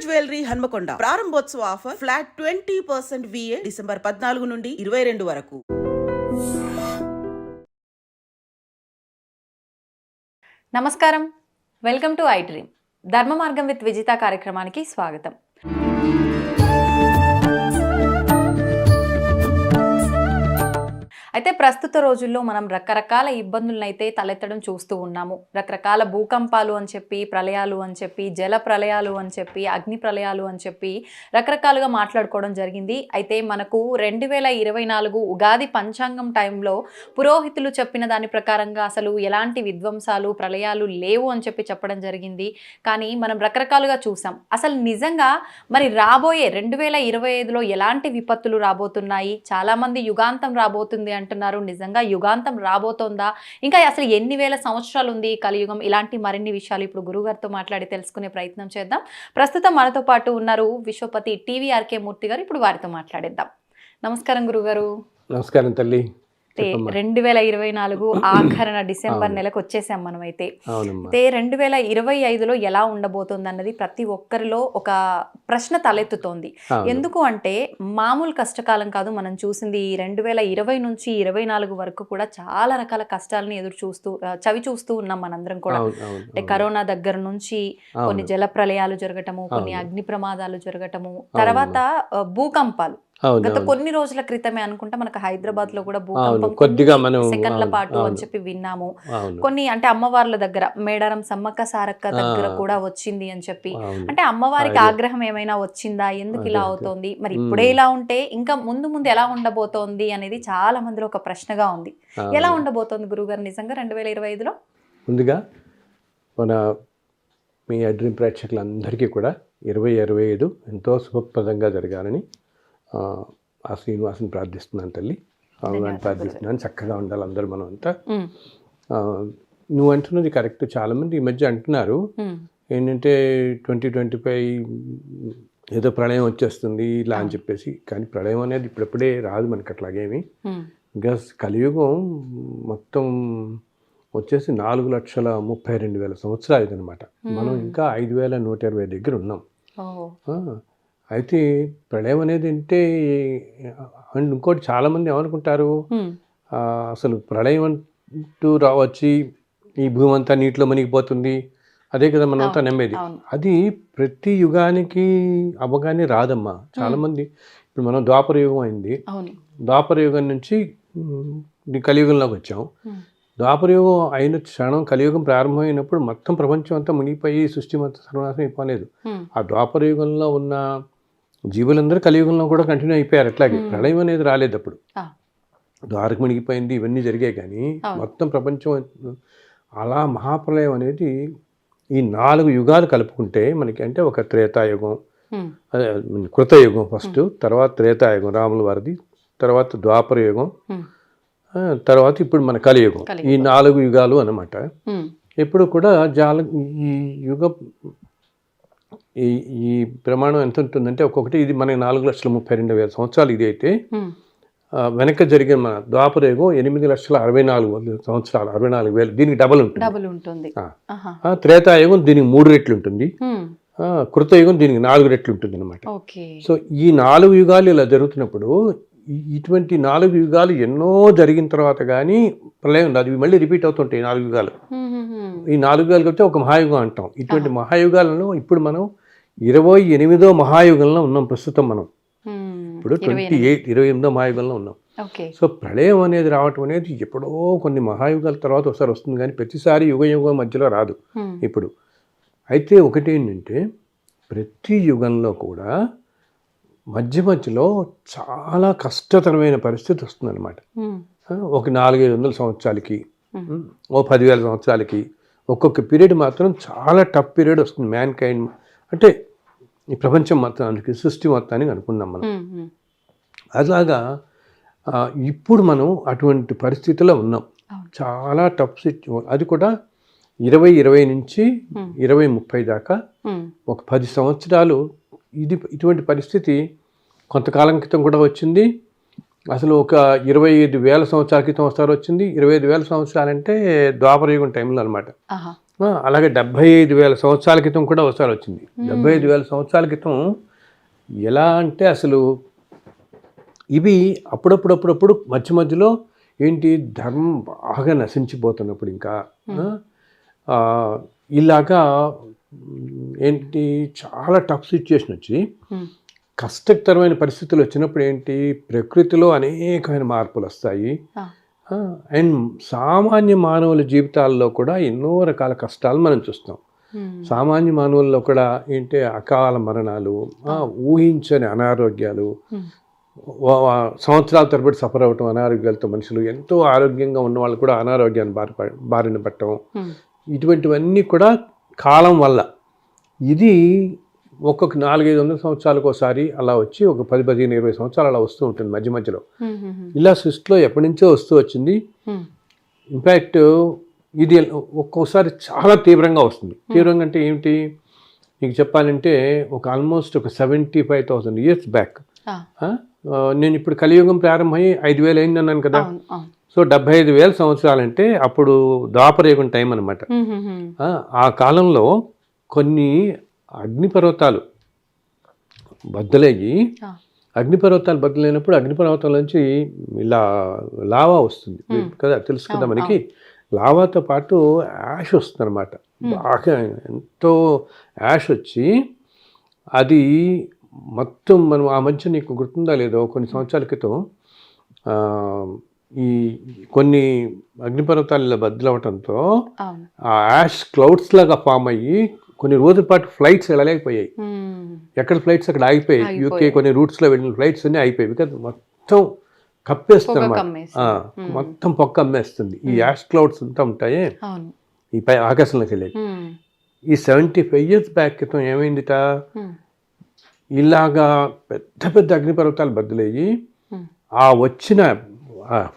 Jewellery Hanamkonda ప్రారంభోత్సవ offer flat 20% VA December 14 నుండి 22 వరకు. నమస్కారం, వెల్కమ్ టు ఐ డ్రీమ్. ధర్మ మార్గం విత్ విజిత కార్యక్రమానికి స్వాగతం. అయితే ప్రస్తుత రోజుల్లో మనం రకరకాల ఇబ్బందులను అయితే తలెత్తడం చూస్తూ ఉన్నాము. రకరకాల భూకంపాలు అని చెప్పి, ప్రళయాలు అని చెప్పి, జల ప్రళయాలు అని చెప్పి, అగ్ని ప్రళయాలు అని చెప్పి రకరకాలుగా మాట్లాడుకోవడం జరిగింది. అయితే మనకు 2024 ఉగాది పంచాంగం టైంలో పురోహితులు చెప్పిన దాని ప్రకారంగా అసలు ఎలాంటి విధ్వంసాలు ప్రళయాలు లేవు అని చెప్పి చెప్పడం జరిగింది. కానీ మనం రకరకాలుగా చూసాం. అసలు నిజంగా మరి రాబోయే 2025లో ఎలాంటి విపత్తులు రాబోతున్నాయి? చాలామంది యుగాంతం రాబోతుంది అంటున్నారు. నిజంగా యుగాంతం రాబోతోందా? ఇంకా అసలు ఎన్ని వేల సంవత్సరాలు ఉంది కలియుగం? ఇలాంటి మరిన్ని విషయాలు ఇప్పుడు గురుగారితో మాట్లాడి తెలుసుకునే ప్రయత్నం చేద్దాం. ప్రస్తుతం మనతో పాటు ఉన్నారు విశ్వపతి TVRK మూర్తి గారు. ఇప్పుడు వారితో మాట్లాడేద్దాం. నమస్కారం గురుగారు. నమస్కారం తల్లి. 2024 ఆఖరణ డిసెంబర్ నెలకు వచ్చేసాం మనమైతే. అయితే 2025లో ఎలా ఉండబోతోంది అన్నది ప్రతి ఒక్కరిలో ఒక ప్రశ్న తలెత్తుతోంది. ఎందుకు అంటే మామూలు కష్టకాలం కాదు. మనం చూసింది 2020 నుంచి 24 వరకు కూడా చాలా రకాల కష్టాలని చవి చూస్తూ ఉన్నాం మనందరం కూడా. అంటే కరోనా దగ్గర నుంచి కొన్ని జల ప్రళయాలు జరగటము, కొన్ని అగ్ని ప్రమాదాలు జరగటము, తర్వాత భూకంపాలు. గత కొన్ని రోజుల క్రితమే అనుకుంటా మనకు హైదరాబాద్ లో కూడా భూకంపం కొద్దిగా సెకండ్ల పాటు అని చెప్పి విన్నాము. కొన్ని అంటే అమ్మవార్ల దగ్గర మేడారం సమ్మక్క సారక్క దగ్గర కూడా వచ్చింది అని చెప్పి, అంటే అమ్మవారికి ఆగ్రహం ఏమైనా వచ్చిందా? ఎందుకు ఇలా అవుతోంది? మరి ఇప్పుడే ఇలా ఉంటే ఇంకా ముందు ముందు ఎలా ఉండబోతోంది అనేది చాలా మందిలో ఒక ప్రశ్నగా ఉంది. ఎలా ఉండబోతోంది గురుగారు నిజంగా 2025లో? ముందుగా మన మీ అడ్రీమ్ ప్రేక్షకులందరికీ కూడా 2025 ఎంతో శుభప్రదంగా జరగాలని ఆ శ్రీనివాసుని ప్రార్థిస్తున్నాను తల్లి. స్వామివారిని ప్రార్థిస్తున్నాను. చక్కగా ఉండాలి అందరూ మనం అంతా. నువ్వు అంటున్నది కరెక్ట్. చాలా మంది ఈ మధ్య అంటున్నారు ఏంటంటే 2025 ఏదో ప్రళయం వచ్చేస్తుంది ఇలా అని చెప్పేసి. కానీ ప్రళయం అనేది ఇప్పుడప్పుడే రాదు మనకి అట్లాగేమి. ఇంకా కలియుగం మొత్తం వచ్చేసి 4,32,000 సంవత్సరాలు ఇదనమాట. మనం ఇంకా 5,120 దగ్గర ఉన్నాం. అయితే ప్రళయం అనేది అంటే ఇంకోటి చాలామంది ఏమనుకుంటారు, అసలు ప్రళయం అంటూ రావచ్చి ఈ భూమి అంతా నీటిలో మునిగిపోతుంది, అదే కదా మనంతా నమ్మేది. అది ప్రతి యుగానికి అవగానే రాదమ్మా. చాలామంది ఇప్పుడు మనం ద్వాపర యుగం అయింది, ద్వాపర యుగం నుంచి కలియుగంలోకి వచ్చాం. ద్వాపర యుగం అయిన క్షణం కలియుగం ప్రారంభమైనప్పుడు మొత్తం ప్రపంచం అంతా మునిగిపోయి సృష్టి మొత్తం సర్వనాశనం అయిపోలేదు. ఆ ద్వాపర యుగంలో ఉన్న జీవులందరూ కలియుగంలో కూడా కంటిన్యూ అయిపోయారు. అట్లాగే ప్రళయం అనేది రాలేదు అప్పుడు. ద్వారక మునిగిపోయింది, ఇవన్నీ జరిగాయి. కానీ మొత్తం ప్రపంచం అలా మహాప్రళయం అనేది ఈ 4 యుగాలు కలుపుకుంటే మనకి అంటే ఒక త్రేతాయుగం, కృతయుగం ఫస్ట్, తర్వాత త్రేతాయుగం రాముల వారిది, తర్వాత ద్వాపర యుగం, తర్వాత ఇప్పుడు మన కలియుగం. ఈ 4 యుగాలు అన్నమాట. ఎప్పుడు కూడా ఈ యుగ ఈ ప్రమాణం ఎంత ఉంటుందంటే ఒక్కొక్కటి ఇది మనకి 4,32,000 సంవత్సరాలు ఇది అయితే, వెనక జరిగిన మన ద్వాపర యుగం 8,64,000 సంవత్సరాలు, 64,000. దీనికి డబల్ ఉంటుంది. త్రేతాయుగం దీనికి 3 రెట్లు ఉంటుంది, కృతయుగం దీనికి 4 రెట్లు ఉంటుంది అనమాట. సో ఈ 4 యుగాలు ఇలా జరుగుతున్నప్పుడు ఇటువంటి 4 యుగాలు ఎన్నో జరిగిన తర్వాత కానీ ప్రళయం రాదు. ఇవి మళ్ళీ రిపీట్ అవుతుంటాయి 4 యుగాలు. ఈ 4 యుగాలు కలిపితే ఒక మహాయుగం అంటాం. ఇటువంటి మహాయుగాలలో ఇప్పుడు మనం 28వ మహాయుగంలో ఉన్నాం ప్రస్తుతం. మనం ఇప్పుడు 28వ మహాయుగంలో ఉన్నాం. సో ప్రళయం అనేది రావటం అనేది ఎప్పుడో కొన్ని మహాయుగాల తర్వాత ఒకసారి వస్తుంది, కానీ ప్రతిసారి యుగం మధ్యలో రాదు ఇప్పుడు. అయితే ఒకటి ఏంటంటే ప్రతి యుగంలో కూడా మధ్యలో చాలా కష్టతరమైన పరిస్థితి వస్తుంది అనమాట. ఒక 400-500 సంవత్సరాలకి, ఓ 10,000 సంవత్సరాలకి ఒక్కొక్క పీరియడ్ మాత్రం చాలా టఫ్ పీరియడ్ వస్తుంది మ్యాన్ కైండ్. అంటే ఈ ప్రపంచం మొత్తానికి, సృష్టి మొత్తానికి అనుకున్నాం మనం. అలాగా ఇప్పుడు మనం అటువంటి పరిస్థితిలో ఉన్నాం. చాలా టఫ్ అది కూడా 2020 నుంచి 2030 దాకా ఒక 10 సంవత్సరాలు ఇటువంటి పరిస్థితి కొంతకాలం క్రితం కూడా వచ్చింది. అసలు ఒక 25,000 సంవత్సరాల క్రితం ఒకసారి వచ్చింది. 25,000 సంవత్సరాలంటే ద్వాపరయుగం టైంలో అనమాట. అలాగే 75,000 సంవత్సరాల క్రితం కూడా ఒకసారి వచ్చింది. 75,000 సంవత్సరాల క్రితం ఎలా అంటే అసలు ఇవి అప్పుడప్పుడు మధ్య మధ్యలో ఏంటి ధర్మం బాగా నశించిపోతున్నప్పుడు ఇంకా ఇలాగా ఏంటి చాలా టఫ్ సిచ్యుయేషన్ వచ్చి కష్టతరమైన పరిస్థితులు వచ్చినప్పుడు ఏంటి ప్రకృతిలో అనేకమైన మార్పులు వస్తాయి. అండ్ సామాన్య మానవుల జీవితాల్లో కూడా ఎన్నో రకాల కష్టాలు మనం చూస్తాం. సామాన్య మానవుల్లో కూడా ఏంటి అకాల మరణాలు, ఊహించని అనారోగ్యాలు, సంవత్సరాల తరబడి సఫర్ అవ్వటం అనారోగ్యాలతో మనుషులు, ఎంతో ఆరోగ్యంగా ఉన్న వాళ్ళు కూడా అనారోగ్యాన్ని బారిన పట్టడం, ఇటువంటివన్నీ కూడా కాలం వల్ల. ఇది ఒక్కొక్క 400-500 సంవత్సరాలకు ఒకసారి అలా వచ్చి ఒక 10-15-20 సంవత్సరాలు అలా వస్తూ ఉంటుంది మధ్య మధ్యలో. ఇలా సృష్టిలో ఎప్పటి నుంచో వస్తూ వచ్చింది. ఇన్ఫ్యాక్ట్ ఇది ఒక్కోసారి చాలా తీవ్రంగా వస్తుంది. తీవ్రంగా అంటే ఏమిటి మీకు చెప్పాలంటే ఒక ఆల్మోస్ట్ ఒక 75,000 years బ్యాక్. నేను ఇప్పుడు కలియుగం ప్రారంభమై 5,000 అయింది అన్నాను కదా. సో 75,000 సంవత్సరాలంటే అప్పుడు ద్వాపరయుగం టైం అనమాట. ఆ కాలంలో కొన్ని అగ్నిపర్వతాలు బద్దలయ్యి, అగ్నిపర్వతాలు బద్దలైనప్పుడు అగ్నిపర్వతాల నుంచి ఇలా లావా వస్తుంది కదా, తెలుసు కదా మనకి. లావాతో పాటు యాష్ వస్తుంది అనమాట. బాగా ఎంతో యాష్ వచ్చి అది మొత్తం మనం ఆ మధ్య నీకు గుర్తుందా లేదో కొన్ని సంవత్సరాల క్రితం ఈ కొన్ని అగ్నిపర్వతాలు ఇలా బద్దలవటంతో ఆ యాష్ క్లౌడ్స్ లాగా ఫామ్ అయ్యి కొన్ని రోజుల పాటు ఫ్లైట్స్ వెళ్ళలేకపోయాయి. ఎక్కడ ఫ్లైట్స్ అక్కడ ఆగిపోయాయి. యూకే కొన్ని రూట్స్లో వెళ్ళిన ఫ్లైట్స్ అన్నీ అయిపోయాయి. బికాజ్ మొత్తం కప్పేస్తుంది అనమాట. మొత్తం పొక్క అమ్మేస్తుంది. ఈ యాష్ క్లౌడ్స్ అంతా ఉంటాయి ఈ పై ఆకాశంలోకి వెళ్ళేది. ఈ 75 years బ్యాక్ క్రితం ఏమైందిట, ఇలాగా పెద్ద పెద్ద అగ్నిపర్వతాలు బద్దలయ్యి ఆ వచ్చిన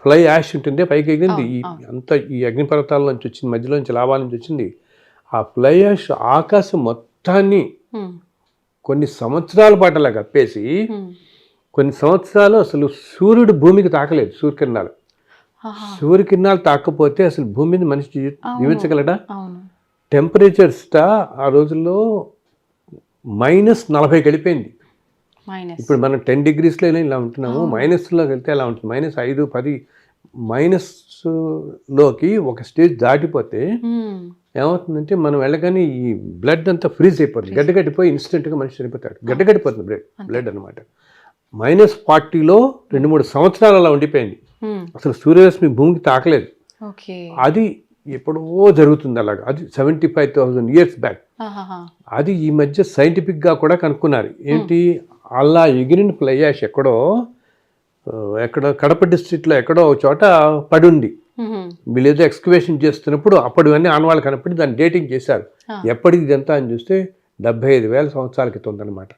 ఫ్లై యాష్ ఉంటుంది పైకి ఎగిరింది. అంతా ఈ అగ్నిపర్వతాల నుంచి వచ్చింది, మధ్యలో నుంచి లాభాల నుంచి వచ్చింది. ఆ ఫ్లై యాష్ ఆకాశం మొత్తాన్ని కొన్ని సంవత్సరాల పాటు అలా కప్పేసి, కొన్ని సంవత్సరాలు అసలు సూర్యుడు భూమికి తాకలేదు. సూర్యకిరణాలు తాకపోతే అసలు భూమి మీద మనిషి జీవించగలడా? టెంపరేచర్స్ ఆ రోజుల్లో -40 వెళ్ళిపోయింది. ఇప్పుడు మనం 10 degreesలో ఇలా ఉంటున్నాము. మైనస్లోకి వెళ్తే ఎలా ఉంటుంది, -5, 10 మైనస్లోకి ఒక స్టేజ్ దాటిపోతే ఏమవుతుందంటే మనం వెళ్ళగానే ఈ బ్లడ్ అంతా ఫ్రీజ్ అయిపోతుంది. గడ్డగట్టిపోయి ఇన్స్టెంట్గా మనిషి చనిపోతాడు. గడ్డగట్టిపోతుంది బ్లడ్ అనమాట. -40లో 2-3 సంవత్సరాలు అలా ఉండిపోయింది. అసలు సూర్యరశ్మి భూమికి తాకలేదు. అది ఎప్పుడో జరుగుతుంది అలాగా. అది 75,000 years బ్యాక్. అది ఈ మధ్య సైంటిఫిక్గా కూడా కనుక్కున్నారు. ఏంటి, అలా ఎగిరిన ఫ్లై యాష్ ఎక్కడో కడప డిస్ట్రిక్ట్లో ఎక్కడో ఒక చోట పడుంది. వీళ్ళు ఏదో ఎక్స్కవేషన్ చేస్తున్నప్పుడు అప్పుడు అన్నీ ఆనవాళ్ళు కనపడి దాన్ని డేటింగ్ చేశారు. ఎప్పటికి ఇదంతా అని చూస్తే 75,000 సంవత్సరాల క్రితం ఉందన్నమాట.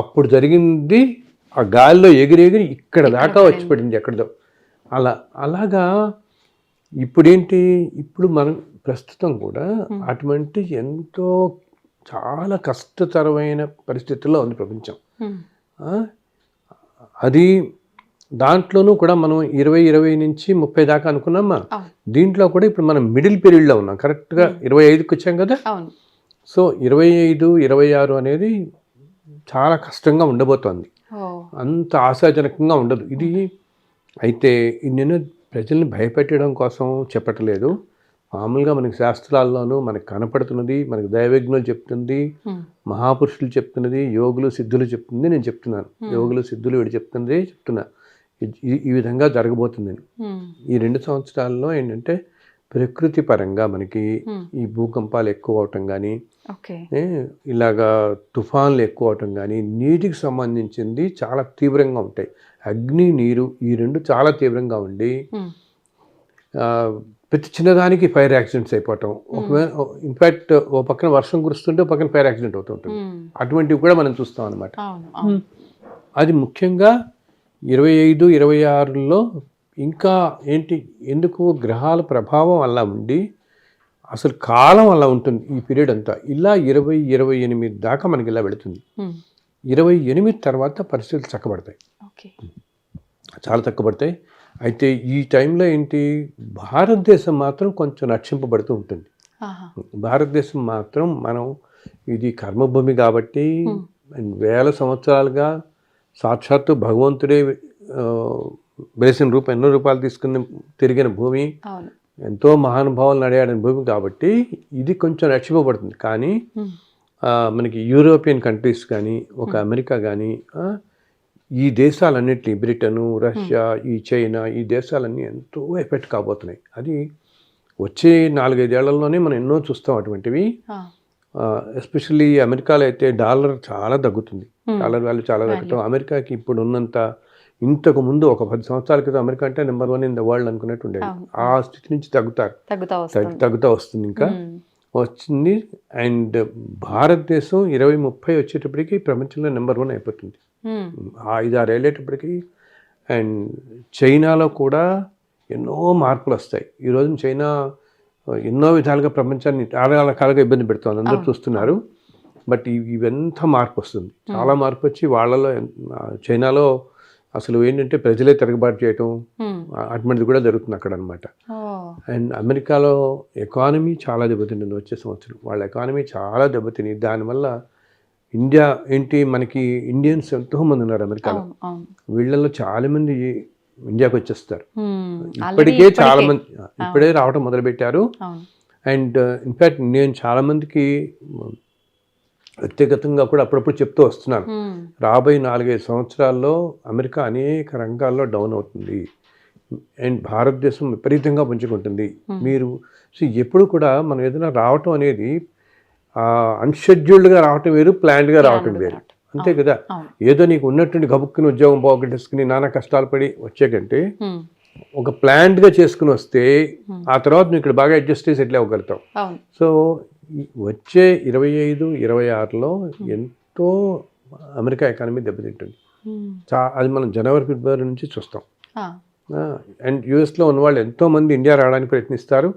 అప్పుడు జరిగింది. ఆ గాలిలో ఎగిరి ఇక్కడ దాకా వచ్చి పడింది ఎక్కడిదో. అలాగా ఇప్పుడేంటి, ఇప్పుడు మనం ప్రస్తుతం కూడా అటువంటి ఎంతో చాలా కష్టతరమైన పరిస్థితుల్లో ఉంది ప్రపంచం. అది దాంట్లోనూ కూడా మనం 20 నుంచి 30 దాకా అనుకున్నామా. దీంట్లో కూడా ఇప్పుడు మనం మిడిల్ పీరియడ్లో ఉన్నాం. కరెక్ట్గా 25కి వచ్చాం కదా. సో 25, 26 అనేది చాలా కష్టంగా ఉండబోతోంది. అంత ఆశాజనకంగా ఉండదు ఇది. అయితే నేను ప్రజల్ని భయపెట్టడం కోసం చెప్పట్లేదు. మామూలుగా మనకి శాస్త్రాల్లోనూ మనకు కనపడుతున్నది, మనకు దైవజ్ఞులు చెప్తుంది, మహాపురుషులు చెప్తున్నది, యోగులు సిద్ధులు చెప్తుంది, నేను చెప్తున్నాను. యోగులు సిద్ధులు వీడు చెప్తున్నదే చెప్తున్నా. ఈ విధంగా జరగబోతుందని. ఈ 2 సంవత్సరాల్లో ఏంటంటే ప్రకృతి పరంగా మనకి ఈ భూకంపాలు ఎక్కువ అవటం కానీ, ఇలాగా తుఫాన్లు ఎక్కువ అవటం కానీ, నీటికి సంబంధించింది చాలా తీవ్రంగా ఉంటాయి. అగ్ని, నీరు ఈ 2 చాలా తీవ్రంగా ఉండి ప్రతి చిన్నదానికి ఫైర్ యాక్సిడెంట్స్ అయిపోవటం. ఒకవేళ ఇన్ఫ్యాక్ట్ ఓ పక్కన వర్షం కురుస్తుంటే ఓ పక్కన ఫైర్ యాక్సిడెంట్ అవుతుంటుంది. అటువంటివి కూడా మనం చూస్తాం అనమాట. అది ముఖ్యంగా 25, 26లో ఇంకా ఏంటి, ఎందుకు గ్రహాల ప్రభావం అలా ఉండి అసలు కాలం అలా ఉంటుంది ఈ పీరియడ్ అంతా. ఇలా 20, 28 దాకా మనకి ఇలా పెడుతుంది. 28 తర్వాత పరిస్థితులు చక్కబడతాయి, చాలా చక్కబడతాయి. అయితే ఈ టైంలో ఏంటి, భారతదేశం మాత్రం కొంచెం రక్షింపబడుతూ ఉంటుంది. ఆహా. భారతదేశం మాత్రం మనం ఇది కర్మభూమి కాబట్టి వేల సంవత్సరాలుగా సాక్షాత్తు భగవంతుడే వేసిన ఎన్నో రూపాయలు తీసుకుని తిరిగిన భూమి, అవును. ఎంతో మహానుభావులు నడియాడిన భూమి కాబట్టి ఇది కొంచెం రక్షింపబడుతుంది. కానీ మనకి యూరోపియన్ కంట్రీస్ కానీ ఒక అమెరికా కానీ ఈ దేశాలన్నింటినీ బ్రిటను, రష్యా, ఈ చైనా, ఈ దేశాలన్నీ ఎంతో ఎఫెక్ట్ కాబోతున్నాయి. అది వచ్చే 4-5 ఏళ్లలోనే మనం ఎన్నో చూస్తాం అటువంటివి. ఎస్పెషల్లీ అమెరికాలో అయితే డాలర్ చాలా తగ్గుతుంది, డాలర్ వాల్యూ చాలా తగ్గటం. అమెరికాకి ఇప్పుడు ఉన్నంత ఇంతకు ముందు ఒక 10 సంవత్సరాల క్రితం అమెరికా అంటే నెంబర్ 1 ఇన్ ద వరల్డ్ అనుకున్నట్టు ఉండేది. ఆ స్థితి నుంచి తగ్గుతూ వస్తుంది, ఇంకా వచ్చింది. అండ్ భారతదేశం 2030 వచ్చేటప్పటికి ప్రపంచంలో నెంబర్ 1 అయిపోతుంది. 5-6 ఏళ్ళేటప్పటికి. అండ్ చైనాలో కూడా ఎన్నో మార్పులు వస్తాయి. ఈరోజు చైనా ఎన్నో విధాలుగా ప్రపంచాన్ని చాలా రకాలుగా ఇబ్బంది పెడుతుంది, అందరూ చూస్తున్నారు. బట్ ఇవంతా మార్పు వస్తుంది, చాలా మార్పు వచ్చి వాళ్ళలో చైనాలో అసలు ఏంటంటే ప్రజలే తిరగబాటు చేయటం అటువంటిది కూడా జరుగుతుంది అక్కడ అనమాట. అండ్ అమెరికాలో ఎకానమీ చాలా దెబ్బతింటుంది వచ్చే సంవత్సరం. వాళ్ళ ఎకానమీ చాలా దెబ్బతిని దానివల్ల ఇండియా ఏంటి, మనకి ఇండియన్స్ ఎంతోమంది ఉన్నారు అమెరికాలో. వీళ్ళల్లో చాలామంది ఇండియాకి వచ్చేస్తారు. ఇప్పటికే చాలా మంది ఇప్పుడే రావటం మొదలుపెట్టారు. అండ్ ఇన్ఫ్యాక్ట్ నేను చాలా మందికి వ్యక్తిగతంగా కూడా అప్పుడప్పుడు చెప్తూ వస్తున్నాను, రాబోయే 4-5 సంవత్సరాల్లో అమెరికా అనేక రంగాల్లో డౌన్ అవుతుంది అండ్ భారతదేశం విపరీతంగా పుంజుకుంటుంది. మీరు ఎప్పుడు కూడా మనం ఏదైనా రావటం అనేది అన్షెడ్యూల్డ్గా రావటం వేరు, ప్లాన్డ్గా రావటం వేరు, అంతే కదా. ఏదో నీకు ఉన్నటువంటి గబుక్కుని ఉద్యోగం పోగొట్టేసుకుని నానా కష్టాలు పడి వచ్చే కంటే ఒక ప్లాన్డ్గా చేసుకుని వస్తే ఆ తర్వాత నువ్వు ఇక్కడ బాగా అడ్జస్ట్ చేసి సెటిల్ అవ్వగలుగుతావు. సో వచ్చే 25-26లో ఎంతో అమెరికా ఎకానమీ దెబ్బతింటుంది. అది మనం జనవరి-ఫిబ్రవరి నుంచి చూస్తాం. అండ్ యూఎస్లో ఉన్న వాళ్ళు ఎంతోమంది ఇండియా రావడానికి ప్రయత్నిస్తారు.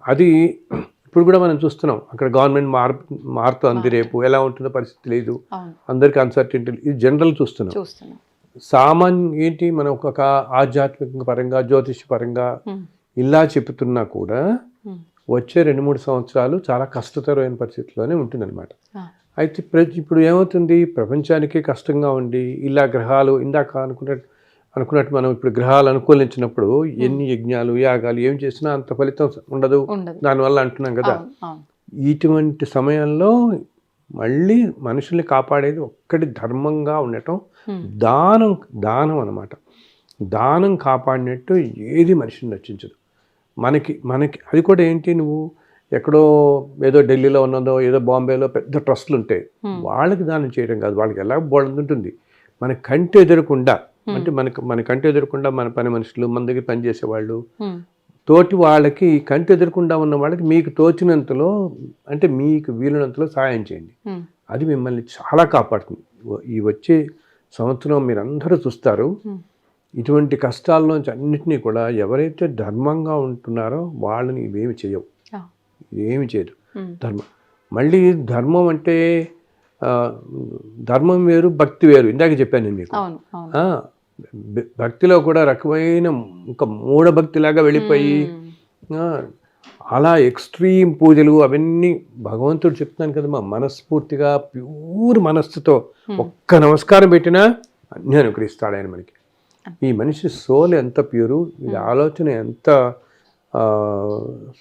అది ఇప్పుడు కూడా మనం చూస్తున్నాం. అక్కడ గవర్నమెంట్ మారుతుంది, రేపు ఎలా ఉంటుందో పరిస్థితి లేదు, అందరికీ అన్సర్టెంటీ. ఇది జనరల్ చూస్తున్నాం. సామాన్యం ఏంటి, మనం ఒక ఆధ్యాత్మిక పరంగా జ్యోతిష పరంగా ఇలా చెప్తున్నా కూడా వచ్చే 2-3 సంవత్సరాలు చాలా కష్టతరమైన పరిస్థితిలోనే ఉంటుందన్నమాట. అయితే ఇప్పుడు ఏమవుతుంది, ప్రపంచానికి కష్టంగా ఉండి ఇలా గ్రహాలు ఇందాక అనుకున్నట్టు మనం ఇప్పుడు గ్రహాలు అనుకూలించినప్పుడు ఎన్ని యజ్ఞాలు యాగాలు ఏం చేసినా అంత ఫలితం ఉండదు దానివల్ల అంటున్నాం కదా. ఇటువంటి సమయంలో మళ్ళీ మనుషుల్ని కాపాడేది ఒక్కటి ధర్మంగా ఉండటం, దానం అన్నమాట. దానం కాపాడినట్టు ఏది మనిషిని రక్షించదు. మనకి అది కూడా ఏంటి, నువ్వు ఎక్కడో ఏదో ఢిల్లీలో ఉన్నదో ఏదో బాంబేలో పెద్ద ట్రస్టులు ఉంటాయి, వాళ్ళకి దానం చేయడం కాదు, వాళ్ళకి ఎలా బోల్డ్ ఉంటుంది. మన కంటి ఎదురకుండా అంటే మన కంటి ఎదురకుండా మన పని మనుషులు, మన దగ్గర పనిచేసే వాళ్ళు, తోటి వాళ్ళకి కంటి ఎదురకుండా ఉన్న వాళ్ళకి మీకు తోచినంతలో అంటే మీకు వీలునంతలో సహాయం చేయండి. అది మిమ్మల్ని చాలా కాపాడుతుంది. ఈ వచ్చే సంవత్సరం మీరందరూ చూస్తారు, ఇటువంటి కష్టాల్లోంచి అన్నింటినీ కూడా ఎవరైతే ధర్మంగా ఉంటున్నారో వాళ్ళని ఇవేమి చేయవు, ఏమి చేయదు ధర్మం. మళ్ళీ ధర్మం అంటే ధర్మం వేరు, భక్తి వేరు. ఇందాక చెప్పాను నేను మీకు. భక్తిలో కూడా రకమైన ఒక మూఢభక్తిలాగా వెళ్ళిపోయి అలా ఎక్స్ట్రీమ్ పూజలు అవన్నీ భగవంతుడు చెప్తున్నాను కదమ్మా, మనస్ఫూర్తిగా ప్యూర్ మనస్సుతో ఒక్క నమస్కారం పెట్టినా అన్నీ అనుగ్రహిస్తాడు ఆయన మనకి. ఈ మనిషి సోల్ ఎంత ప్యూరు, ఇది ఆలోచన ఎంత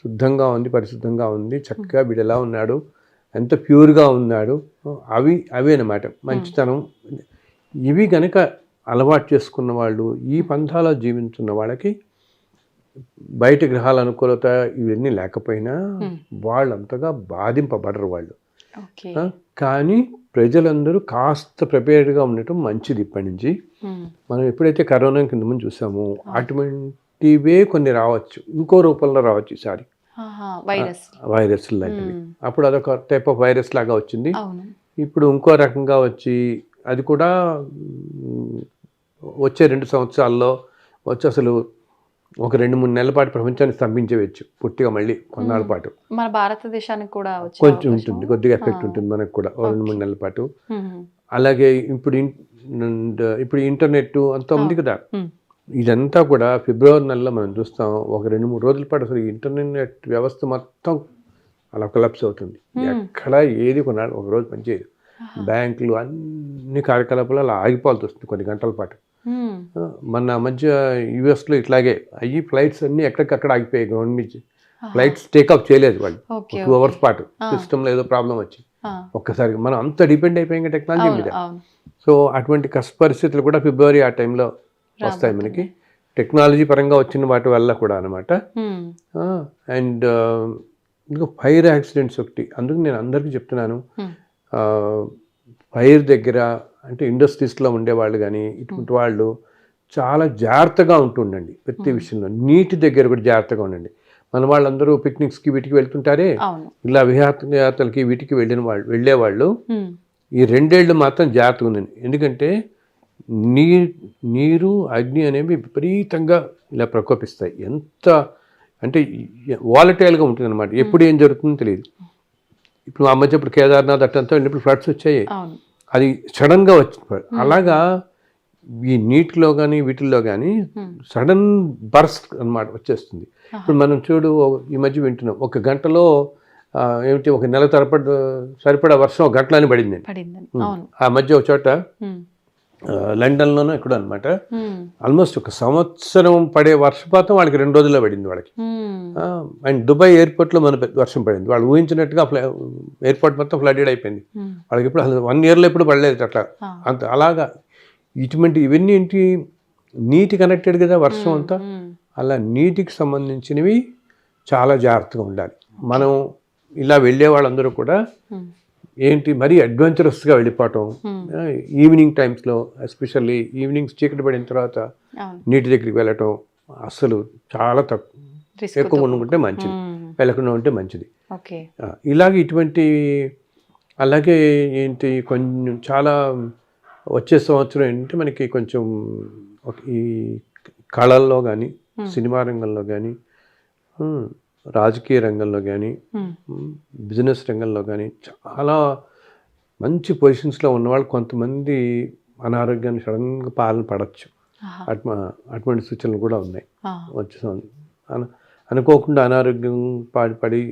శుద్ధంగా ఉంది, పరిశుద్ధంగా ఉంది, చక్కగా వీడు ఎలా ఉన్నాడు, ఎంత ప్యూర్గా ఉన్నాడు, అవి అన్నమాట మంచితనం. ఇవి కనుక అలవాటు చేసుకున్న వాళ్ళు, ఈ పంథాలో జీవించున్న వాళ్ళకి బయట గ్రహాల అనుకూలత ఇవన్నీ లేకపోయినా వాళ్ళంతగా బాధింపబడరు వాళ్ళు. కానీ ప్రజలందరూ కాస్త ప్రిపేర్డ్గా ఉండటం మంచిది. ఇప్పటి నుంచి మనం ఎప్పుడైతే కరోనా కింద ముందు చూసామో అటువంటివే కొన్ని రావచ్చు, ఇంకో రూపంలో రావచ్చు ఈసారి, వైరస్ లాంటివి. అప్పుడు అదొక టైప్ ఆఫ్ వైరస్ లాగా వచ్చింది, ఇప్పుడు ఇంకో రకంగా వచ్చి అది కూడా వచ్చే 2 సంవత్సరాల్లో వచ్చి అసలు ఒక 2-3 నెలల పాటు ప్రపంచాన్ని స్తంభించవచ్చు పూర్తిగా, మళ్ళీ కొన్నాళ్ళ పాటు. మన భారతదేశానికి కూడా కొంచెం ఉంటుంది, కొద్దిగా ఎఫెక్ట్ ఉంటుంది మనకు కూడా 2-3 నెలల పాటు. అలాగే ఇప్పుడు ఇంటర్నెట్ అంతా ఉంది కదా, ఇదంతా కూడా ఫిబ్రవరి నెలలో మనం చూస్తాం. ఒక 2-3 రోజుల పాటు అసలు ఇంటర్నెట్ వ్యవస్థ మొత్తం అలా కొలాప్స్ అవుతుంది. ఎక్కడ ఏది కొన్నాళ్ళు ఒకరోజు పనిచేయదు. బ్యాంకులు అన్ని కార్యకలాపాలు అలా ఆగిపోవాల్సి వస్తుంది కొన్ని గంటల పాటు. మన మధ్య యూఎస్లో ఇట్లాగే అయ్యి ఫ్లైట్స్ అన్నీ ఎక్కడికక్కడ ఆగిపోయాయి. గవర్నమెంట్ నుంచి ఫ్లైట్స్ టేక్ఆఫ్ చేయలేదు వాళ్ళు 2 hours పాటు. సిస్టంలో ఏదో ప్రాబ్లం వచ్చి ఒక్కసారి మనం అంత డిపెండ్ అయిపోయాం టెక్నాలజీ మీద. సో అటువంటి కష్ట పరిస్థితులు కూడా ఫిబ్రవరి ఆ టైంలో వస్తాయి మనకి, టెక్నాలజీ పరంగా వచ్చిన వాటి వల్ల కూడా అనమాట. అండ్ ఇంకా ఫైర్ యాక్సిడెంట్స్ ఒకటి, అందుకు నేను అందరికీ చెప్తున్నాను, ఫైర్ దగ్గర అంటే ఇండస్ట్రీస్లో ఉండేవాళ్ళు కానీ ఇటువంటి వాళ్ళు చాలా జాగ్రత్తగా ఉంటుండండి ప్రతి విషయంలో. నీటి దగ్గర కూడా జాగ్రత్తగా ఉండండి. మన వాళ్ళందరూ పిక్నిక్స్కి వీటికి వెళ్తుంటారే, ఇలా విహారయాత్రలకి వీటికి వెళ్ళేవాళ్ళు ఈ 2 ఏళ్ళు మాత్రం జాగ్రత్తగా ఉందండి. ఎందుకంటే నీరు అగ్ని అనేవి విపరీతంగా ఇలా ప్రకోపిస్తాయి. ఎంత అంటే వాలటైల్గా ఉంటుంది అనమాట. ఎప్పుడు ఏం జరుగుతుందో తెలియదు. ఇప్పుడు ఆ మధ్య ఇప్పుడు కేదార్నాథ్ అట్టంతా వెళ్ళినప్పుడు ఫ్లడ్స్ వచ్చాయి, అది సడన్గా వచ్చింది. అలాగా ఈ నీటిలో కానీ వీటిల్లో కానీ సడన్ బర్స్ట్ అనమాట వచ్చేస్తుంది. ఇప్పుడు మనం చూడు ఈ మధ్య వింటున్నాం, 1 గంటలో ఏమిటి 1 నెల సరిపడా వర్షం 1 గంటలోనే పడింది. ఆ మధ్య ఒక చోట లండన్లోనూ ఎక్కడ అనమాట ఆల్మోస్ట్ 1 సంవత్సరం పడే వర్షపాతం వాళ్ళకి 2 రోజుల్లో పడింది వాళ్ళకి. అండ్ దుబాయ్ ఎయిర్పోర్ట్లో మన వర్షం పడింది. వాళ్ళు ఊహించినట్టుగా ఎయిర్పోర్ట్ మొత్తం ఫ్లడెడ్ అయిపోయింది. వాళ్ళకి ఇప్పుడు అసలు 1 yearలో ఎప్పుడు పడలేదు అట్లా. అంత అలాగా ఇవన్నీ ఏంటి, నీటి కనెక్టెడ్ కదా వర్షం అంతా. అలా నీటికి సంబంధించినవి చాలా జాగ్రత్తగా ఉండాలి. మనం ఇలా వెళ్ళే వాళ్ళందరూ కూడా ఏంటి మరీ అడ్వెంచరస్గా వెళ్ళిపోవటం, ఈవినింగ్ టైమ్స్లో ఎస్పెషల్లీ ఈవినింగ్స్ చీకటి పడిన తర్వాత నీటి దగ్గరికి వెళ్ళటం అసలు చాలా ఎక్కువ ఉంటే మంచిది, వెళ్ళకుండా ఉంటే మంచిది. ఇలాగే ఇటువంటి అలాగే ఏంటి కొంచెం చాలా వచ్చే సంవత్సరం ఏంటంటే మనకి కొంచెం ఈ కళల్లో కానీ సినిమా రంగంలో కానీ రాజకీయ రంగంలో కానీ బిజినెస్ రంగంలో కానీ చాలా మంచి పొజిషన్స్లో ఉన్నవాళ్ళు కొంతమంది అనారోగ్యాన్ని సడన్గా పడవచ్చు. అటువంటి సూచనలు కూడా ఉన్నాయి. వచ్చే అనుకోకుండా అనారోగ్యం పడి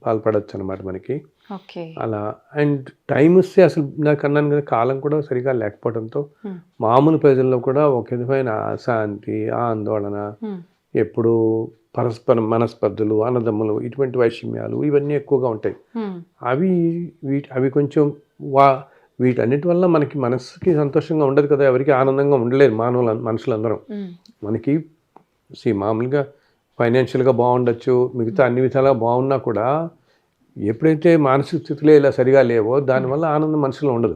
పాల్పడవచ్చు అనమాట మనకి అలా. అండ్ టైం వస్తే అసలు నాకు అన్నాను కదా, కాలం కూడా సరిగా లేకపోవడంతో మామూలు ప్రజల్లో కూడా ఒక విధమైన అశాంతి, ఆందోళన, ఎప్పుడు పరస్పరం మనస్పర్ధలు, అన్నదమ్ములు, ఇటువంటి వైషమ్యాలు ఇవన్నీ ఎక్కువగా ఉంటాయి. అవి కొంచెం వీటన్నిటి వల్ల మనకి మనసుకి సంతోషంగా ఉండదు కదా, ఎవరికి ఆనందంగా ఉండలేదు మనుషులందరం. మనకి మామూలుగా ఫైనాన్షియల్గా బాగుండొచ్చు, మిగతా అన్ని విధాలుగా బాగున్నా కూడా ఎప్పుడైతే మానసిక స్థితిలో ఇలా సరిగా లేవో దానివల్ల ఆనందం మనుషులో ఉండదు.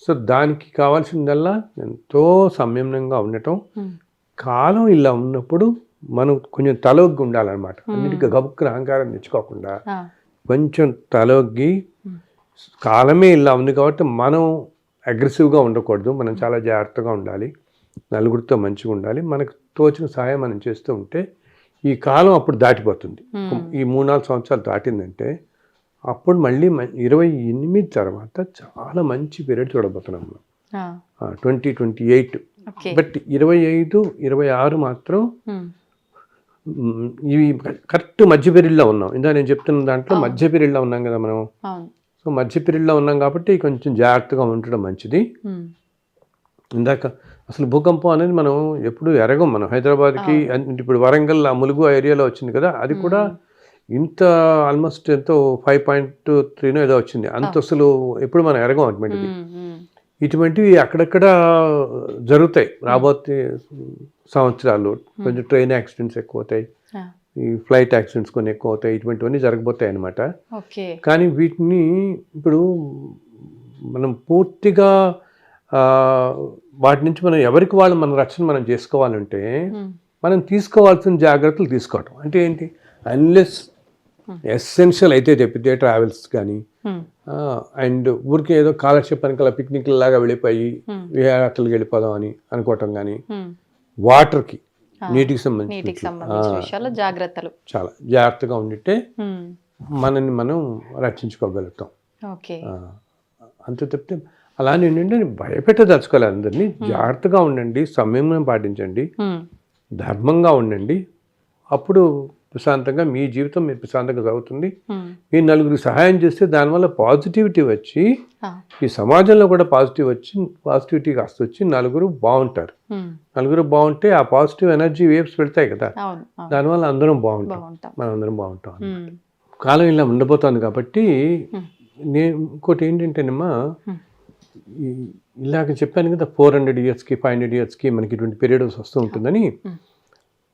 సో దానికి కావాల్సిందల్లా ఎంతో సంయమనంగా ఉండటం. కాలం ఇలా ఉన్నప్పుడు మనం కొంచెం తలొగ్గి ఉండాలన్నమాట. అన్నిటికీ గబుక్కున అహంకారం తెచ్చుకోకుండా కొంచెం తలొగ్గి, కాలమే ఇలా ఉంది కాబట్టి మనం అగ్రెసివ్గా ఉండకూడదు, మనం చాలా జాగ్రత్తగా ఉండాలి, నలుగురితో మంచిగా ఉండాలి, మనకు తోచిన సహాయం మనం చేస్తూ ఉంటే ఈ కాలం అప్పుడు దాటిపోతుంది. ఈ 3-4 సంవత్సరాలు దాటిందంటే అప్పుడు మళ్ళీ 28 తర్వాత చాలా మంచి పీరియడ్ చూడబోతున్నాం మనం, 2028. బట్ 25, 26 మాత్రం ఇవి కరెక్ట్ మధ్య పీరియడ్లో ఉన్నాం. ఇందా నేను చెప్తున్న దాంట్లో మధ్య పీరియడ్లో ఉన్నాం కదా మనం. సో మధ్య పీరియడ్లో ఉన్నాం కాబట్టి కొంచెం జాగ్రత్తగా ఉండడం మంచిది. ఇందాక అసలు భూకంపం అనేది మనం ఎప్పుడు ఎరగం. మనం హైదరాబాద్కి ఇప్పుడు వరంగల్ ఆ ములుగు ఏరియాలో వచ్చింది కదా, అది కూడా ఇంత ఆల్మోస్ట్ ఎంతో 5.3 ఏదో వచ్చింది. అంత అసలు ఎప్పుడు మనం ఎరగం అటువంటిది. ఇటువంటివి అక్కడక్కడ జరుగుతాయి రాబోయే సంవత్సరాలు. కొంచెం ట్రైన్ యాక్సిడెంట్స్ ఎక్కువ అవుతాయి, ఈ ఫ్లైట్ యాక్సిడెంట్స్ కొన్ని ఎక్కువ అవుతాయి, ఇటువంటివన్నీ జరగబోతాయి అన్నమాట. కానీ వీటిని ఇప్పుడు మనం పూర్తిగా వాటి నుంచి మనం ఎవరికి వాళ్ళు మన రక్షణ మనం చేసుకోవాలంటే మనం తీసుకోవాల్సిన జాగ్రత్తలు తీసుకోవటం. అంటే ఏంటి, అన్లెస్ ఎసెన్షియల్ అయితే తప్పితే ట్రావెల్స్ కానీ అండ్ ఊరికి ఏదో కాలక్షేపానికి అలా పిక్నిక్ లాగా వెళ్ళిపోయి విహారయాత్రలకు వెళ్ళిపోదాం అని అనుకోవటం కానీ, వాటర్కి నీటికి సంబంధించిన జాగ్రత్తలు చాలా జాగ్రత్తగా ఉండితే మనని మనం రక్షించుకోగలుగుతాం. అంతే తప్పితే అలానే ఏంటంటే భయపెట్టదలుచుకోవాలి అందరినీ. జాగ్రత్తగా ఉండండి, సంయమనం పాటించండి, ధర్మంగా ఉండండి. అప్పుడు ప్రశాంతంగా మీ జీవితం మీరు ప్రశాంతంగా సాగుతుంది. మీరు నలుగురికి సహాయం చేస్తే దానివల్ల పాజిటివిటీ వచ్చి ఈ సమాజంలో కూడా పాజిటివిటీ కాస్త వచ్చి నలుగురు బాగుంటారు. నలుగురు బాగుంటే ఆ పాజిటివ్ ఎనర్జీ వేవ్స్ పెడతాయి కదా, దానివల్ల అందరం బాగుంటాం, మనం అందరం బాగుంటాం. కాలం ఇలా ఉండబోతోంది కాబట్టి నేను ఇంకోటి ఏంటంటేనమ్మా, ఇలాగ చెప్పాను కదా 400 yearsకి 500 yearsకి మనకి ఇటువంటి పీరియడ్స్ వస్తూ ఉంటుందని.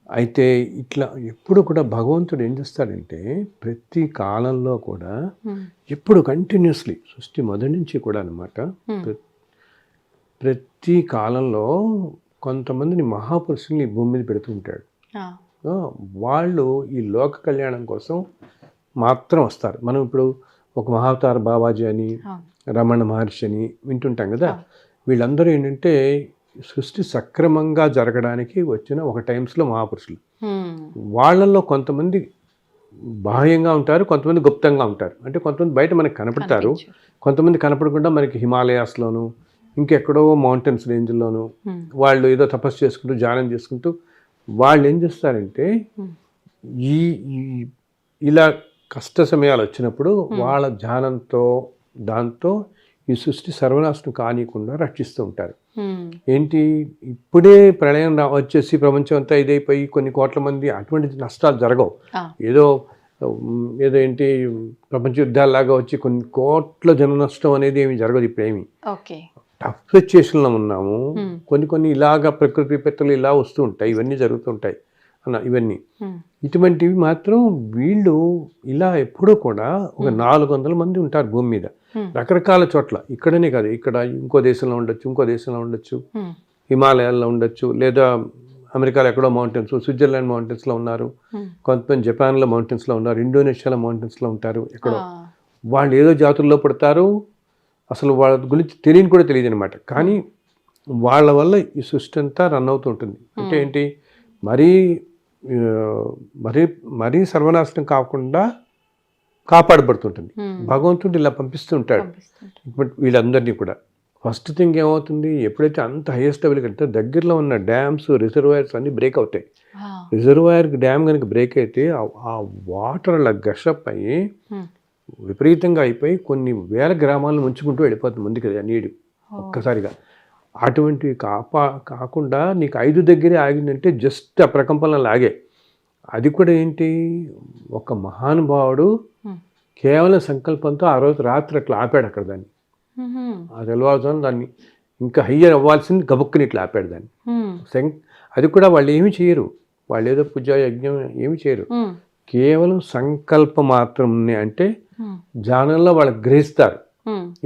అయితే ఇట్లా ఎప్పుడు కూడా భగవంతుడు ఏం చేస్తాడంటే ప్రతి కాలంలో కూడా ఎప్పుడు కంటిన్యూస్లీ సృష్టి మొదటి నుంచి కూడా అనమాట, ప్రతి కాలంలో కొంతమందిని మహాపురుషుల్ని ఈ భూమి మీద పెడుతూ ఉంటాడు. వాళ్ళు ఈ లోక కళ్యాణం కోసం మాత్రం వస్తారు. మనం ఇప్పుడు ఒక మహావతార బాబాజీ అని, రమణ మహర్షి అని వింటుంటాం కదా. వీళ్ళందరూ ఏంటంటే సృష్టి సక్రమంగా జరగడానికి వచ్చిన ఒక టైమ్స్లో మహాపురుషులు. వాళ్ళల్లో కొంతమంది బాహ్యంగా ఉంటారు, కొంతమంది గుప్తంగా ఉంటారు. అంటే కొంతమంది బయట మనకి కనపడతారు, కొంతమంది కనపడకుండా మనకి హిమాలయాస్లోను ఇంకెక్కడో మౌంటైన్స్ రేంజ్లోను వాళ్ళు ఏదో తపస్సు చేసుకుంటూ ధ్యానం చేసుకుంటూ వాళ్ళు ఏం చేస్తారంటే ఈ ఇలా కష్ట సమయాలు వచ్చినప్పుడు వాళ్ళ ధ్యానంతో దాంతో ఈ సృష్టి సర్వనాశనం కానికుండా రక్షిస్తూ ఉంటారు. ఏంటి ఇప్పుడే ప్రళయం వచ్చేసి ప్రపంచం అంతా ఇదైపోయి కొన్ని కోట్ల మంది అటువంటి నష్టాలు జరగవు. ఏదో ఏంటి ప్రపంచ యుద్ధాల్లాగా వచ్చి కొన్ని కోట్ల జన నష్టం అనేది ఏమి జరగదు. ఇప్పుడు ఏమి టఫ్ సిచ్యుయేషన్లో ఉన్నాము. కొన్ని ఇలాగా ప్రకృతి విపత్తులు ఇలా వస్తూ ఉంటాయి, ఇవన్నీ జరుగుతుంటాయి అన్న. ఇవన్నీ ఇటువంటివి మాత్రం వీళ్ళు ఇలా ఎప్పుడూ కూడా ఒక 400 మంది ఉంటారు భూమి మీద, రకరకాల చోట్ల. ఇక్కడనే కాదు, ఇక్కడ ఇంకో దేశంలో ఉండొచ్చు, ఇంకో దేశంలో ఉండొచ్చు, హిమాలయాల్లో ఉండొచ్చు, లేదా అమెరికాలో ఎక్కడో మౌంటైన్స్, స్విట్జర్లాండ్ మౌంటైన్స్లో ఉన్నారు, కొంతమంది జపాన్లో మౌంటైన్స్లో ఉన్నారు, ఇండోనేషియాలో మౌంటైన్స్లో ఉంటారు. ఎక్కడో వాళ్ళు ఏదో జాతుల్లో పడతారు, అసలు వాళ్ళ గురించి తెలియని కూడా తెలియదు అనమాట. కానీ వాళ్ళ వల్ల ఈ సృష్టి అంతా రన్ అవుతూ ఉంటుంది. అంటే ఏంటి, మరీ సర్వనాశనం కాకుండా కాపాడబడుతుంటుంది. భగవంతుడు ఇలా పంపిస్తుంటాడు వీళ్ళందరినీ కూడా. ఫస్ట్ థింగ్ ఏమవుతుంది, ఎప్పుడైతే అంత హైయెస్ట్ లెవెల్ కంటే దగ్గరలో ఉన్న డ్యామ్స్, రిజర్వాయర్స్ అన్నీ బ్రేక్ అవుతాయి. రిజర్వాయర్ డ్యామ్ కనుక బ్రేక్ అయితే ఆ వాటర్ అలా గషప్ అయ్యి విపరీతంగా అయిపోయి కొన్ని వేల గ్రామాలను ముంచుకుంటూ వెళ్ళిపోతుంది ముందుకు నీరు ఒక్కసారిగా. అటువంటివి కాకుండా నీకు 5 దగ్గరే ఆగిందంటే జస్ట్ ఆ ప్రకంపనలు లాగే. అది కూడా ఏంటి, ఒక మహానుభావుడు కేవలం సంకల్పంతో ఆ రోజు రాత్రి అట్లా ఆపాడు అక్కడ దాన్ని. ఆ తెల్లవారుజామున దాన్ని ఇంకా హయ్యర్ అవ్వాల్సింది గబుక్కుని ఇట్లా ఆపాడు దాన్ని. అది కూడా వాళ్ళు ఏమి చేయరు, వాళ్ళు ఏదో పూజ యజ్ఞం ఏమి చేయరు, కేవలం సంకల్పం మాత్రమే. అంటే ధ్యానంలో వాళ్ళకి గ్రహిస్తారు,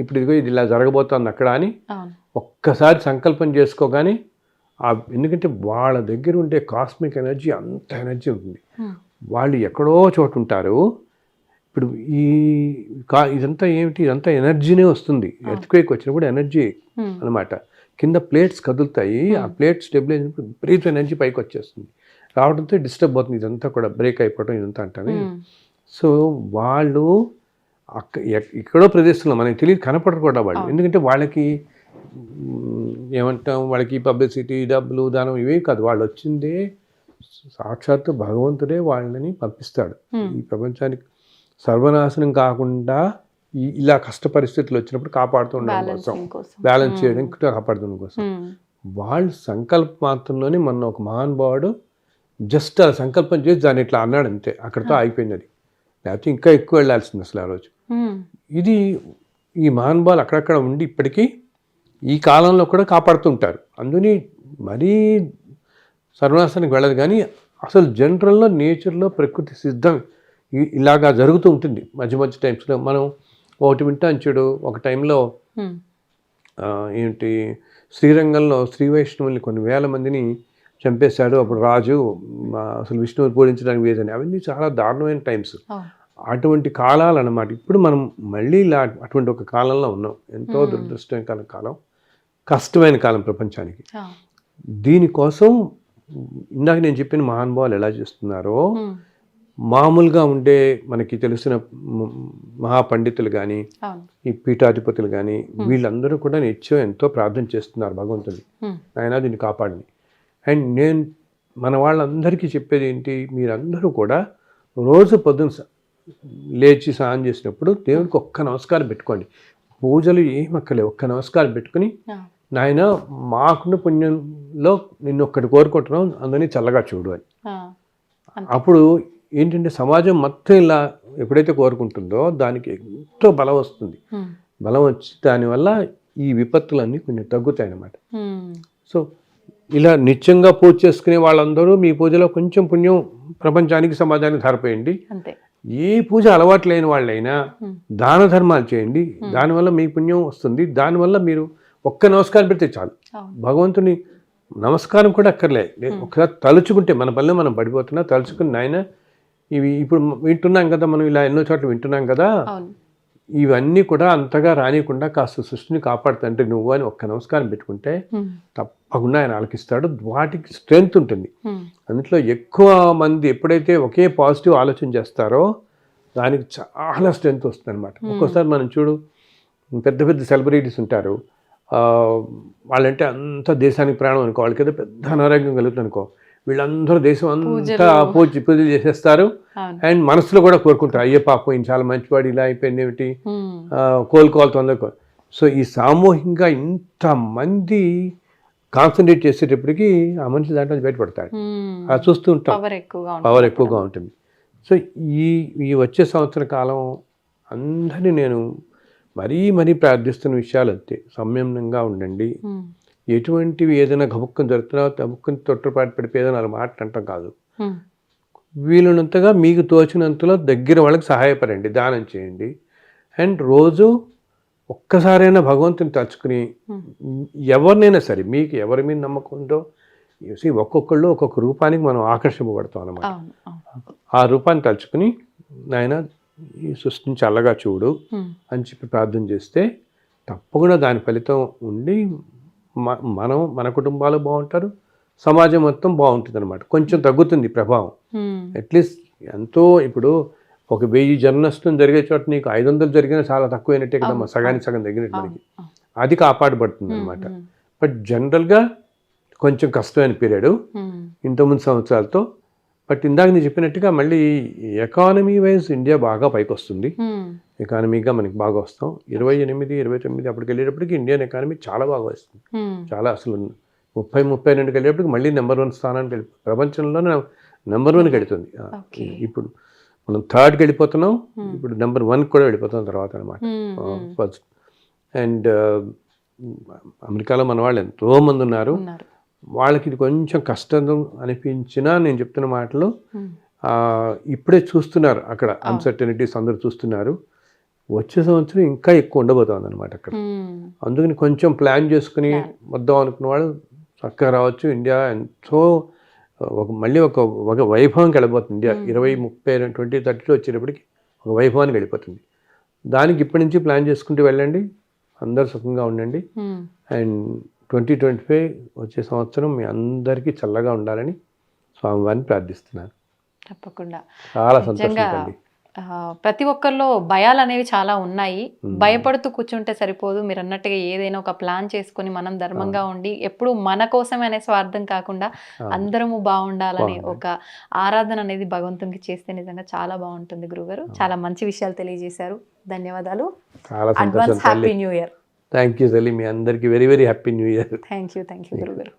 ఇప్పుడు ఇదిగో ఇది ఇలా జరగబోతోంది అక్కడ అని ఒక్కసారి సంకల్పం చేసుకోగానే ఎందుకంటే వాళ్ళ దగ్గర ఉండే కాస్మిక్ ఎనర్జీ అంత ఎనర్జీ ఉంటుంది. వాళ్ళు ఎక్కడో చోటు ఉంటారు. ఇప్పుడు ఇదంతా ఏమిటి, ఇదంతా ఎనర్జీనే వస్తుంది. ఎర్త్క్వేక్ వచ్చినప్పుడు ఎనర్జీ అనమాట. కింద ప్లేట్స్ కదులుతాయి, ఆ ప్లేట్స్ స్టెబిలైజ్ అయినప్పుడు విపరీత ఎనర్జీ పైకి వచ్చేస్తుంది. రావడంతో డిస్టర్బ్ అవుతుంది, ఇదంతా కూడా బ్రేక్ అయిపోవడం ఇదంతా అంటానే. సో వాళ్ళు ఎక్కడో ప్రదేశంలో మనకి తెలియదు, కనపడరు కూడా వాళ్ళు. ఎందుకంటే వాళ్ళకి ఏమంటాం, వాళ్ళకి పబ్లిసిటీ, డబ్బులు, దానం ఇవే కాదు. వాళ్ళు వచ్చిందే సాక్షాత్తు భగవంతుడే వాళ్ళని పంపిస్తాడు ఈ ప్రపంచానికి సర్వనాశనం కాకుండా ఇలా కష్ట పరిస్థితులు వచ్చినప్పుడు కాపాడుతూ ఉండడం కోసం, బ్యాలెన్స్ చేయడానికి కాపాడుతుండడం కోసం. వాళ్ళ సంకల్ప మాత్రంలోనే మన ఒక మహానుభావుడు జస్ట్ ఆ సంకల్పం చేసి దాన్ని ఇట్లా అన్నాడు అంతే, అక్కడితో అయిపోయింది. అది లేకపోతే ఇంకా ఎక్కువ వెళ్ళాల్సింది అసలు ఆ రోజు. ఇది ఈ మహానుభావులు అక్కడక్కడ ఉండి ఇప్పటికీ ఈ కాలంలో కూడా కాపాడుతుంటారు. అందుని మరీ సర్వనాశానికి వెళ్ళదు. కానీ అసలు జనరల్లో నేచర్లో ప్రకృతి సిద్ధం ఇలాగా జరుగుతూ ఉంటుంది. మధ్య మధ్య టైమ్స్లో మనం ఒకటి వింటాం చూడు, ఒక టైంలో ఏంటి శ్రీరంగంలో శ్రీ వైష్ణవుల్ని కొన్ని వేల మందిని చంపేశాడు అప్పుడు రాజు, అసలు విష్ణువుని పూజించడానికి వేదని. అవన్నీ చాలా దారుణమైన టైమ్స్, అటువంటి కాలాలు అన్నమాట. ఇప్పుడు మనం మళ్ళీ ఇలా అటువంటి ఒక కాలంలో ఉన్నాం. ఎంతో దురదృష్టకరమైన కాలం, కష్టమైన కాలం ప్రపంచానికి. దీనికోసం ఇందాక నేను చెప్పిన మహానుభావులు ఎలా చేస్తున్నారో, మామూలుగా ఉండే మనకి తెలిసిన మహాపండితులు కానీ, ఈ పీఠాధిపతులు కానీ, వీళ్ళందరూ కూడా నిత్యం ఎంతో ప్రార్థన చేస్తున్నారు భగవంతుని, ఆయన దీన్ని కాపాడండి. అండ్ నేను మన వాళ్ళందరికీ చెప్పేది ఏంటి, మీరందరూ కూడా రోజు పొద్దున్న లేచి స్నానం చేసినప్పుడు దేవునికి ఒక్క నమస్కారం పెట్టుకోండి. పూజలు ఏమక్కలే, ఒక్క నమస్కారం పెట్టుకుని నాయన మాకున్న పుణ్యంలో నిన్ను ఒక్కటి కోరుకుంటున్నాం, అందరినీ చల్లగా చూడు అని. అప్పుడు ఏంటంటే సమాజం మొత్తం ఇలా ఎప్పుడైతే కోరుకుంటుందో దానికి ఎంతో బలం వస్తుంది. బలం వచ్చి దానివల్ల ఈ విపత్తులన్నీ కొంచెం తగ్గుతాయి అన్నమాట. సో ఇలా నిత్యంగా పూజ చేసుకునే వాళ్ళందరూ మీ పూజలో కొంచెం పుణ్యం ప్రపంచానికి సమాజానికి ధారపోయండి. ఏ పూజ అలవాటు లేని వాళ్ళైనా దాన ధర్మాలు చేయండి, దానివల్ల మీ పుణ్యం వస్తుంది. దానివల్ల మీరు ఒక్క నమస్కారం పెడితే చాలు. భగవంతుని నమస్కారం కూడా అక్కర్లే, ఒకసారి తలుచుకుంటే మన పనిలో మనం పడిపోతున్నా తలుచుకుని నాయన ఇవి ఇప్పుడు వింటున్నాం కదా, మనం ఇలా ఎన్నో చోట్ల వింటున్నాం కదా, ఇవన్నీ కూడా అంతగా రానియకుండా కాస్త సృష్టిని కాపాడుతుంటే నువ్వు అని ఒక్క నమస్కారం పెట్టుకుంటే తప్పకుండా ఆయన ఆలకిస్తాడు. వాటికి స్ట్రెంగ్త్ ఉంటుంది. అందులో ఎక్కువ మంది ఎప్పుడైతే ఒకే పాజిటివ్ ఆలోచన చేస్తారో దానికి చాలా స్ట్రెంగ్త్ వస్తుంది అనమాట. ఒక్కోసారి మనం చూడు, పెద్ద పెద్ద సెలబ్రిటీస్ ఉంటారు, వాళ్ళంటే అంత దేశానికి ప్రాణం అనుకో, వాళ్ళకి ఏదో పెద్ద అనారోగ్యం కలుగుతుంది అనుకో, వీళ్ళందరూ దేశం అంతా పూజలు చేసేస్తారు. అండ్ మనసులో కూడా కోరుకుంటారు, అయ్యే పాపం ఈయన చాలా మంచివాడు, ఇలా అయిపోయింది ఏమిటి, కోలుకోవాలి తొందరగా. సో ఈ సామూహికంగా ఇంతమంది కాన్సన్ట్రేట్ చేసేటప్పటికి ఆ మనిషి దాంట్లో బయటపడతాడు. అది చూస్తూ ఉంటాం, పవర్ ఎక్కువగా ఉంటుంది. సో ఈ వచ్చే సంవత్సర కాలం అందరినీ నేను మరీ ప్రార్థిస్తున్న విషయాలు అంతే. సంయమనంగా ఉండండి. ఎటువంటివి ఏదైనా గబుక్కని జరుగుతున్నా గబుక్కని తొట్టుపాటు పడిపోయి ఏదైనా మాట్లాడటం కాదు. వీలున్నంతగా మీకు తోచినంతలో దగ్గర వాళ్ళకి సహాయపడండి, దానం చేయండి. అండ్ రోజు ఒక్కసారైనా భగవంతుని తలుచుకుని ఎవరినైనా సరే మీకు ఎవరి మీద నమ్మకం ఉందో, ఒక్కొక్కళ్ళు ఒక్కొక్క రూపానికి మనం ఆకర్షింపబడతాం అన్నమాట. ఆ రూపాన్ని తలుచుకుని నాయన ఈ సృష్టిని చల్లగా చూడు అని చెప్పి ప్రార్థన చేస్తే తప్పకుండా దాని ఫలితం ఉండి మన కుటుంబాలు బాగుంటారు, సమాజం మొత్తం బాగుంటుంది అనమాట. కొంచెం తగ్గుతుంది ప్రభావం. అట్లీస్ట్ ఎంతో ఇప్పుడు ఒక 1000 జన నష్టం జరిగే చోట నీకు 500 జరిగినా చాలా తక్కువైనట్టే కదమ్మా, సగానికి సగం తగ్గినట్టు మనకి. అది కాపాడబడుతుంది అనమాట. బట్ జనరల్గా కొంచెం కష్టమైన పీరియడ్ ఇంతకుముందు సంవత్సరాలతో. బట్ ఇందాక నేను చెప్పినట్టుగా మళ్ళీ ఎకానమీ వైజ్ ఇండియా బాగా పైకి వస్తుంది. ఎకానమీగా మనకి బాగా వస్తాం. 28, 29 అప్పటికి వెళ్ళేటప్పటికి ఇండియన్ ఎకానమీ చాలా బాగా వస్తుంది. చాలా అసలు 30, 32 వెళ్ళేటప్పటికి మళ్ళీ నెంబర్ 1 స్థానానికి ప్రపంచంలోనే నెంబర్ 1కి వెళుతుంది. ఇప్పుడు మనం 3ర్డ్కి వెళ్ళిపోతున్నాం, ఇప్పుడు నెంబర్ 1 కూడా వెళ్ళిపోతాం తర్వాత అనమాట. ఫస్ట్ అండ్ అమెరికాలో మన వాళ్ళు ఎంతోమంది ఉన్నారు. వాళ్ళకి ఇది కొంచెం కష్టం అనిపించినా నేను చెప్తున్న మాటలు ఇప్పుడే చూస్తున్నారు అక్కడ అన్సర్టనిటీస్ అందరూ చూస్తున్నారు. వచ్చే సంవత్సరం ఇంకా ఎక్కువ ఉండబోతుంది అనమాట అక్కడ. అందుకని కొంచెం ప్లాన్ చేసుకుని వద్దాం అనుకున్న వాళ్ళు చక్కగా రావచ్చు. ఇండియా ఎంతో మళ్ళీ ఒక వైభవంకి వెళ్ళిపోతుంది. ఇండియా 2030, 2030 వచ్చేటప్పటికి ఒక వైభవానికి వెళ్ళిపోతుంది. దానికి ఇప్పటి నుంచి ప్లాన్ చేసుకుంటూ వెళ్ళండి. అందరూ సుఖంగా ఉండండి. అండ్ 2025 వచ్చే సంవత్సరం మీ అందరికీ చల్లగా ఉండాలని స్వామివారిని ప్రార్థిస్తున్నాను. తప్పకుండా. చాలా సంతోషంగా ప్రతి ఒక్కరిలో భయాలు అనేవి చాలా ఉన్నాయి. భయపడుతూ కూర్చుంటే సరిపోదు. మీరు అన్నట్టుగా ఏదైనా ఒక ప్లాన్ చేసుకుని మనం ధర్మంగా ఉండి ఎప్పుడు మన కోసమే అనే స్వార్థం కాకుండా అందరము బాగుండాలని ఒక ఆరాధన అనేది భగవంతునికి చేస్తే నిజంగా చాలా బాగుంటుంది. గురుగారు చాలా మంచి విషయాలు తెలియజేశారు. ధన్యవాదాలు. Advance happy new year. Thank you తల్లి. మీ అందరికీ very happy new year. Thank you గురుగారు.